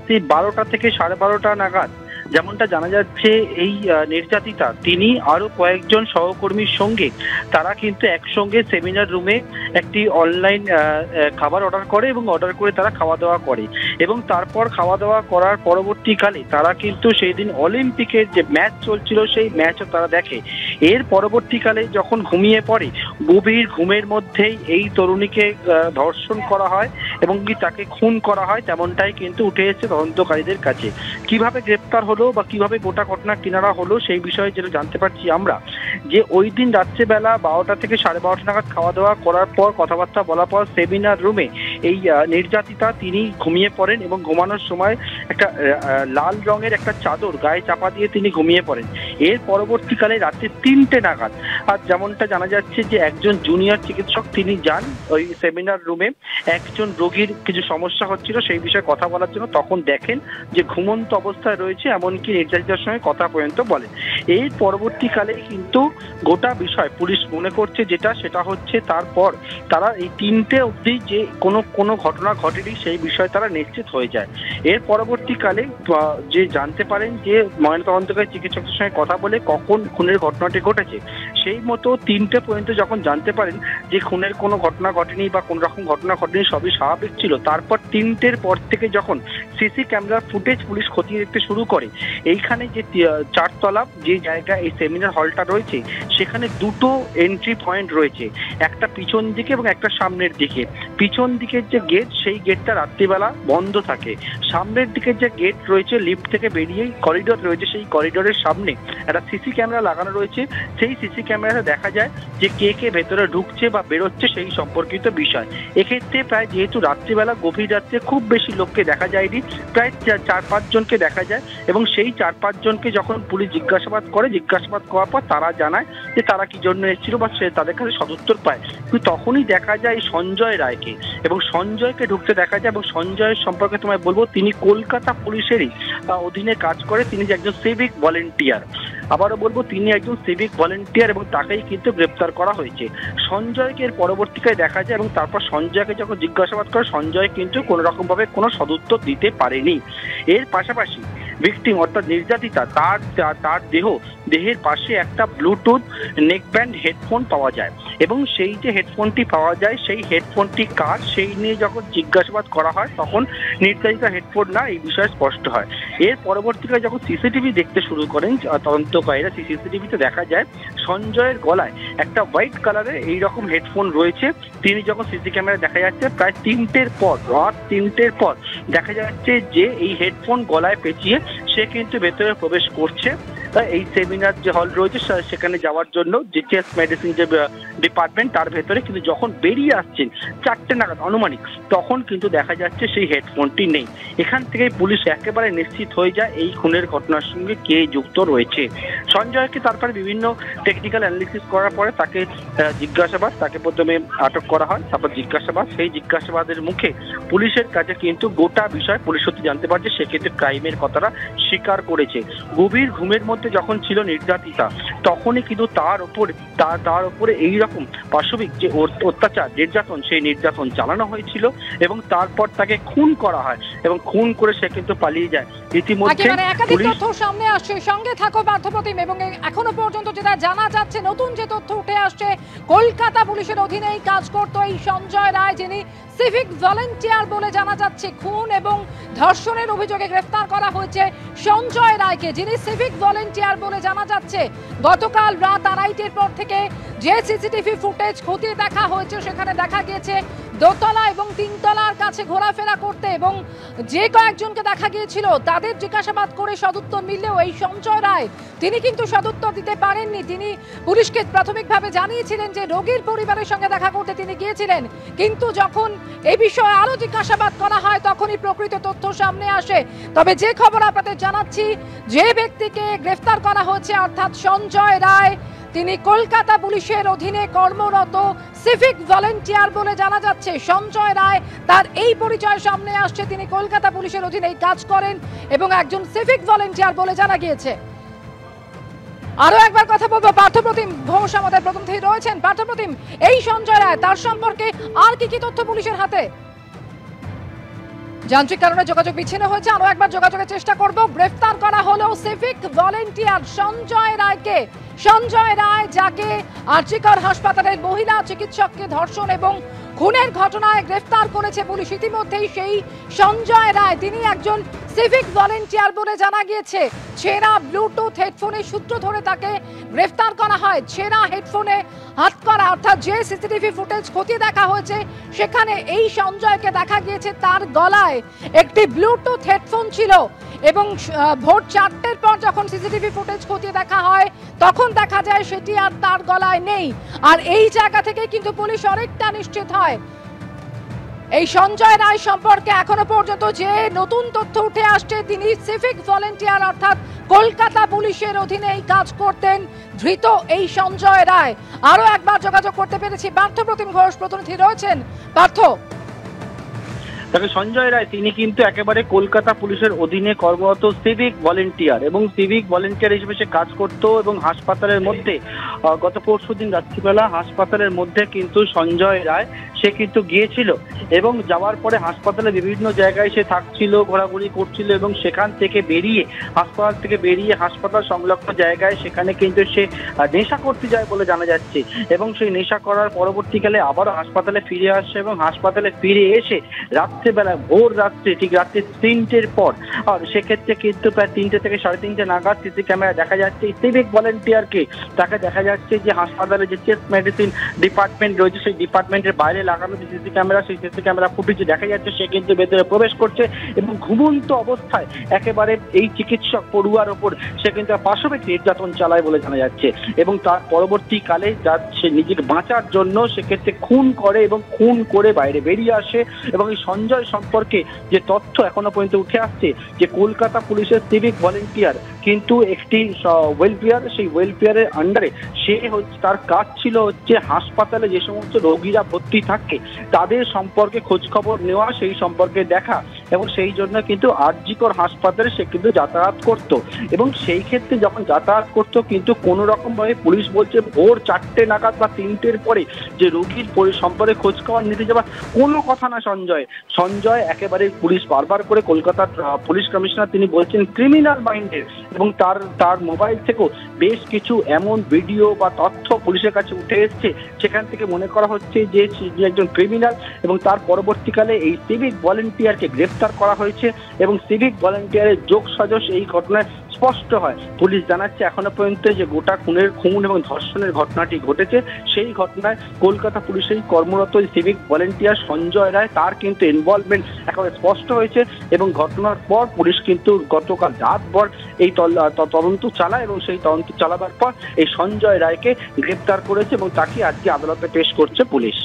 রাত্রি 12টা থেকে 12:30 নাগাদ যেমনটা জানা যাচ্ছে এই নির্যাতিতা তিনি আরো কয়েকজন সহকর্মীর সঙ্গে তারা কিন্তু একসঙ্গে সেমিনার রুমে একটি অনলাইন খাবার অর্ডার করে এবং অর্ডার করে তারা খাওয়া দাওয়া করে এবং তারপর খাওয়া দাওয়া করার পরবর্তীকালে তারা কিন্তু সেই দিন অলিম্পিকের যে ম্যাচ চলছিল সেই ম্যাচও তারা দেখে। এর পরবর্তীকালে যখন ঘুমিয়ে পড়ে গভীর ঘুমের মধ্যেই এই তরুণীকে ধর্ষণ করা হয় এবং কি তাকে খুন করা হয়, তেমনটাই কিন্তু উঠে এসেছে তদন্তকারীদের কাছে। কিভাবে গ্রেপ্তার হলো বা কিভাবে গোটা ঘটনা কিনারা হলো সেই বিষয়ে যেটা জানতে পারছি আমরা, যে ওই দিন রাত্রেবেলা 12টা থেকে 12:30 নাগাদ খাওয়া দাওয়া করার পর কথাবার্তা বলার পর সেমিনার রুমে এই নির্যাতিতা তিনি ঘুমিয়ে পড়েন এবং ঘুমানোর সময় একটা লাল রঙের একটা চাদর গায়ে চাপা দিয়ে তিনি ঘুমিয়ে পড়েন। এর পরবর্তীকালে রাত্রি 3টে নাগাদ আর যেমনটা জানা যাচ্ছে যে একজন জুনিয়র চিকিৎসক তিনি যান ওই সেমিনার রুমে একজন রোগীর কিছু সমস্যা হচ্ছিল সেই বিষয়ে কথা বলার জন্য। তখন দেখেন যে ঘুমন্ত অবস্থায় রয়েছে, এমনকি নির্যাতিতার সঙ্গে কথা পর্যন্ত বলেন। এই পরবর্তীকালে কিন্তু গোটা বিষয় পুলিশ মনে করছে সেটা হচ্ছে তারপর তারা এই 3টে অবধি যে কোনো ঘটনা ঘটেনি সেই বিষয়ে তারা নিশ্চিত হয়ে যায়। এর পরবর্তীকালে যে জানতে পারেন যে ময়নাতদন্তকারী চিকিৎসকের সঙ্গে কথা বলে কখন খুনের ঘটনাটি ঘটেছে, সেই মতো 3টে পর্যন্ত যখন জানতে পারেন যে খুনের কোনো ঘটনা ঘটেনি বা কোন রকম ঘটনা ঘটেনি, সবই স্বাভাবিক ছিল। তারপর 3টের পর থেকে যখন সিসি ক্যামেরার ফুটেজ পুলিশ খতিয়ে দেখতে শুরু করে, এইখানে যে 4তলা যে জায়গা এই সেমিনার হলটা রয়েছে সেখানে 2টো এন্ট্রি পয়েন্ট রয়েছে, একটা পিছন দিকে এবং একটা সামনের দিকে। পিছন দিকের যে গেট সেই গেটটা রাত্রিবেলা বন্ধ থাকে, সামনের দিকের যে গেট রয়েছে লিফট থেকে বেরিয়েই করিডোর রয়েছে, সেই করিডোরের সামনে একটা সিসি ক্যামেরা লাগানো রয়েছে। সেই সিসি ক্যামেরাতে দেখা যায় যে কে কে ভেতরে ঢুকছে বা বেরোচ্ছে সেই সম্পর্কিত বিষয়। এক্ষেত্রে প্রায় যেহেতু রাত্রিবেলা গভীর রাত্রে খুব বেশি লোককে দেখা যায়নি, প্রায় 4-5 জনকে দেখা যায় এবং সেই 4-5 জনকে যখন পুলিশ জিজ্ঞাসাবাদ করার পর তারা জানায় যে তারা কি জন্য এসেছিল বা সে তাদের কাছে সদুত্তর পায়। কিন্তু তখনই দেখা যায় সঞ্জয় রায়কে এবং সঞ্জয়কে ঢুকতে দেখা যায় এবং সঞ্জয়ের সম্পর্কে তোমায় বলবো তিনি কলকাতা পুলিশেরই অধীনে কাজ করে, তিনি যে একজন সিভিক ভলেন্টিয়ার। আবারও বলবো তিনি একজন সিভিক ভলেন্টিয়ার এবং তাকেই কিন্তু গ্রেপ্তার করা হয়েছে। সঞ্জয়কে এর পরবর্তীকালে দেখা যায় এবং তারপর সঞ্জয়কে যখন জিজ্ঞাসাবাদ করে সঞ্জয় কিন্তু কোনো রকম ভাবে কোনো সদুত্তর দিতে পারেনি। এর পাশাপাশি ভিকটিম অর্থাৎ নির্যাতিতা তার দেহের পাশে একটা ব্লুটুথ নেকব্যান্ড হেডফোন পাওয়া যায় এবং সেই যে হেডফোনটি পাওয়া যায় সেই হেডফোনটি কার সেই নিয়ে যখন জিজ্ঞাসাবাদ করা হয় তখন নির্যাতিতা হেডফোন না এই বিষয়ে স্পষ্ট হয়। এর পরবর্তীকালে যখন সিসিটিভি দেখতে শুরু করেন তদন্তকারীরা, সেই সিসিটিভিতে দেখা যায় সঞ্জয়ের গলায় একটা হোয়াইট কালারের এইরকম হেডফোন রয়েছে। তিনি যখন সিসি ক্যামেরায় দেখা যাচ্ছে প্রায় 3টের পর রাত 3টের পর দেখা যাচ্ছে যে এই হেডফোন গলায় পেঁচিয়ে সে কিন্তু ভেতরে প্রবেশ করছে এই সেমিনার যে হল রয়েছে সেখানে যাওয়ার জন্য জিটিএস মেডিসিন যে ডিপার্টমেন্ট তার ভেতরে। কিন্তু যখন বেরিয়ে আসছেন 4টে নাগাদ আনুমানিক, তখন কিন্তু দেখা যাচ্ছে সেই হেডফোনটি নেই। এখান থেকে পুলিশ একেবারে নিশ্চিত হয়ে যায় এই খুনের ঘটনার সঙ্গে কে যুক্ত রয়েছে। সঞ্জয়কে তারপরে বিভিন্ন টেকনিক্যাল অ্যানালিসিস করার পরে তাকে তাকে প্রথমে আটক করা হয়, তারপর সেই জিজ্ঞাসাবাদের মুখে পুলিশের কাছে কিন্তু গোটা বিষয় পুলিশ সত্যি জানতে পারছে, সেক্ষেত্রে ক্রাইমের কথাটা স্বীকার করেছে। গভীর ঘুমের মধ্যে যখন ছিল নির্যাতিতা তখনই কিন্তু তার উপরে এইরকম পাশবিক যে অত্যাচার সেই নির্যাতন চালানো হয়েছিল এবং তারপর তাকে খুন করা হয় এবং খুন করে সে কিন্তু পালিয়ে যায়। ইতিমধ্যে একাধিক তথ্য সামনে আসছে, সঙ্গে থাকো পার্থপ্রতিম। এবং এখনো পর্যন্ত যেটা জানা যাচ্ছে, নতুন যে তথ্য উঠে আসছে, কলকাতা পুলিশের অধীনেই কাজ করতো এই সঞ্জয় রায়, যিনি সিভিক ভলেন্টিয়ার বলে জানা যাচ্ছে। খুন এবং ধর্ষণের অভিযোগে গ্রেফতার করা হয়েছে সঞ্জয় রায়কে, যিনি সিভিক ভলেন্টিয়ার বলে জানা যাচ্ছে। গতকাল রাত 2:30টার পর থেকে যে সিসিটিভি ফুটেজ খতিয়ে দেখা হয়েছে সেখানে দেখা গিয়েছে দোতলা এবং 3তলার কাছে ঘোরাফেরা করতে এবং যে কয়েকজনকে দেখা গিয়েছিল তাদের জিজ্ঞাসাবাদ করে সদুত্তর মিললেও এই সঞ্জয় রায় তিনি কিন্তু সদুত্তর দিতে পারেননি। তিনি পুলিশকে প্রাথমিকভাবে জানিয়েছিলেন যে রোগীর পরিবারের সঙ্গে দেখা করতে তিনি গিয়েছিলেন, কিন্তু যখন এই বিষয়ে আরো জিজ্ঞাসাবাদ করা হয় তখনই প্রকৃত তথ্য সামনে আসে। তবে যে খবর আপনাদের জানাচ্ছি, যে ব্যক্তিকে গ্রেফতার করা হয়েছে অর্থাৎ সঞ্জয় রায়, তিনি কলকাতা পুলিশের অধীনে কর্মরত সিভিক ভলেন্টিয়ার বলে জানা যাচ্ছে। সঞ্জয় রায় তার এই পরিচয় সামনে আসছে, তিনি কলকাতা পুলিশের অধীনে কাজ করেন এবং একজন সিভিক ভলেন্টিয়ার বলে জানা গিয়েছে। আরো একবার কথা বলবো পার্থপ্রতিম ঘোষ আমাদের প্রথম থেকে রয়েছেন। পার্থপ্রতিম, এই সঞ্জয় রায় তার সম্পর্কে আর কি তথ্য পুলিশের হাতে? যান্ত্রিক কারণে যোগাযোগ বিচ্ছিন্ন হয়েছে, আরো একবার যোগাযোগের চেষ্টা করব। গ্রেফতার করা হলো সিভিক ভলেন্টিয়ার সঞ্জয় রায়কে। সঞ্জয় রায়, যাকে আরজিকর হাসপাতালের মহিলা চিকিৎসককে ধর্ষণ এবং খুনের ঘটনায় গ্রেফতার করেছে পুলিশ। ইতিমধ্যেই সেই সঞ্জয় রায়, তিনি একজন সিভিক ভলেন্টিয়ার বলে জানা গিয়েছে। ছেঁড়া ব্লুটুথ হেডফোনের সূত্র ধরে তাকে গ্রেফতার করা হয়। ছেঁড়া হেডফোনে হাত করা, অর্থাৎ যে সিসিটিভি ফুটেজ খতিয়ে দেখা হয়েছে সেখানে এই সঞ্জয়কে দেখা গিয়েছে তার গলায় একটি ব্লুটুথ হেডফোন ছিল এবং ভোর 4টের পর যখন সিসিটিভি ফুটেজ খতিয়ে দেখা হয় তখন দেখা যায় সেটি আর তার গলায় নেই। আর এই জায়গা থেকে কিন্তু পুলিশ অনেকটা নিশ্চিত হয়। এই সঞ্জয় রায় সম্পর্কে এখনো পর্যন্ত যে নতুন তথ্য উঠে আসছে, তিনি সিভিক ভলেন্টিয়ার, অর্থাৎ কলকাতা পুলিশের অধীনে এই কাজ করতেন ধৃত এই সঞ্জয় রায়। আরো একবার যোগাযোগ করতে পেরেছি, পার্থ প্রতিম ঘোষ প্রতিনিধি রয়েছেন। পার্থ, তবে সঞ্জয় রায় তিনি কিন্তু একেবারে কলকাতা পুলিশের অধীনে কর্মরত সিভিক ভলেন্টিয়ার, এবং সিভিক ভলেন্টিয়ার হিসেবে সে কাজ করতো। এবং হাসপাতালের মধ্যে গত পরশুদিন রাত্রিবেলা হাসপাতালের মধ্যে কিন্তু সঞ্জয় রায় সে কিন্তু গিয়েছিল এবং যাওয়ার পরে হাসপাতালে বিভিন্ন জায়গায় সে থাকছিল, ঘোরাঘুরি করছিল এবং সেখান থেকে বেরিয়ে হাসপাতাল সংলগ্ন জায়গায় সেখানে কিন্তু সে নেশা করতে যায় বলে জানা যাচ্ছে। এবং সেই নেশা করার পরবর্তীকালে আবারও হাসপাতালে ফিরে আসে এবং হাসপাতালে ফিরে এসে রাত্রেবেলা, ভোর রাত্রে, ঠিক রাত্রে 3টের পর, আর সেক্ষেত্রে কিন্তু প্রায় 3টে থেকে 3:30 নাগাদ সিসি ক্যামেরা দেখা যাচ্ছে সিভিক ভলেন্টিয়ারকে। তাকে দেখা যাচ্ছে যে হাসপাতালে যে চেস্ট মেডিসিন ডিপার্টমেন্ট রয়েছে সেই ডিপার্টমেন্টের বাইরে লাগানো যে সিসি ক্যামেরা, সেই সিসি ক্যামেরা ফুটেজে দেখা যাচ্ছে সে কিন্তু ভেতরে প্রবেশ করছে এবং ঘুমন্ত অবস্থায় একেবারে এই চিকিৎসক পড়ুয়ার ওপর সে কিন্তু পাশবিক নির্যাতন চালায় বলে জানা যাচ্ছে। এবং তার পরবর্তীকালে সে নিজেকে বাঁচার জন্য সেক্ষেত্রে খুন করে এবং খুন করে বাইরে বেরিয়ে আসে। এবং এই সঞ্জয় সম্পর্কে যে তথ্য এখনো পর্যন্ত উঠে আসছে যে কলকাতা পুলিশের সিভিক ভলেন্টিয়ার কিন্তু একটি ওয়েলফেয়ার, সেই ওয়েলফেয়ারের আন্ডারে সে হচ্ছে, তার কাজ ছিল হচ্ছে হাসপাতালে যে সমস্ত রোগীরা ভর্তি থাকে তাদের সম্পর্কে খোঁজ খবর নেওয়া, সেই সম্পর্কে দেখা। এবং সেই জন্য কিন্তু আরজিকর হাসপাতালে সে কিন্তু যাতায়াত করত। এবং সেই ক্ষেত্রে যখন যাতায়াত করতো কিন্তু কোনো রকম ভাবে পুলিশ বলছে ভোর 4টে নাগাদ বা 3টের পরে যে রোগীর সম্পর্কে খোঁজ খবর নিতে যাওয়া কোনো কথা না। সঞ্জয় একেবারে পুলিশ বারবার করে কলকাতার পুলিশ কমিশনার তিনি বলছেন ক্রিমিনাল মাইন্ডের। এবং তার মোবাইল থেকেও বেশ কিছু এমন ভিডিও বা তথ্য পুলিশের কাছে উঠে এসছে সেখান থেকে মনে করা হচ্ছে যে একজন ক্রিমিনাল। এবং তার পরবর্তীকালে এই সিভিক ভলেন্টিয়ারকে গ্রেফতার করা হয়েছে এবং সিভিক ভলেন্টিয়ারের যোগসাজশ এই ঘটনায় স্পষ্ট হয়। পুলিশ জানাচ্ছে এখনো পর্যন্ত যে গোটা খুন এবং ধর্ষণের ঘটনাটি ঘটেছে সেই ঘটনায় কলকাতা পুলিশের কর্মরত সিভিক ভলেন্টিয়ার সঞ্জয় রায়, তার কিন্তু ইনভলভমেন্ট একেবারে স্পষ্ট হয়েছে। এবং ঘটনার পর পুলিশ কিন্তু গতকাল রাতভর এই তদন্ত চালায় এবং সেই তদন্ত চালাবার পর এই সঞ্জয় রায়কে গ্রেফতার করেছে এবং তাকে আজকে আদালতে পেশ করছে পুলিশ।